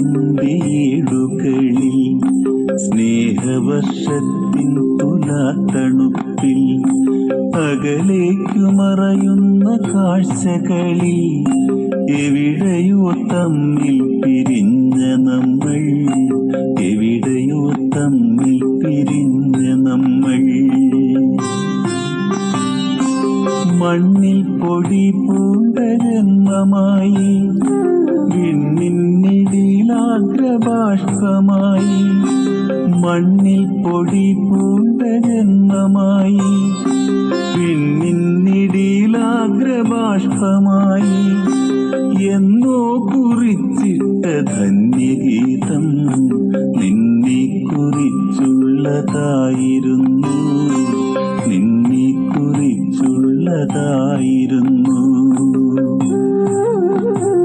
നിന്റെ ഏടുകളിൽ സ്നേഹവർഷത്തിൻ തുലാത്തണുപ്പിൽ അകലേക്കു മറയുന്ന കാഴ്ചകളിൽ എവിടെയോ തമ്മിൽ പിരിഞ്ഞ നമ്മൾ, എവിടെയോ തമ്മിൽ പിരിഞ്ഞ നമ്മൾ. മണ്ണിൽ പൊടി പൂണ്ട ജന്മമായി, വിണ്ണിന്നിടയിലാഗ്രബാഷ്പമായി. മണ്ണിൽ പൊടി പൂണ്ട ജന്മമായി, വിണ്ണിന്നിടയിലാഗ്രബാഷ്പമായി. എന്നോ കുറിച്ചിട്ട ധന്യഗീതം നിന്നെ കുറിച്ചുള്ളതായിരുന്നു, നിന്നെ കുറിച്ചുള്ളതായിരുന്നു.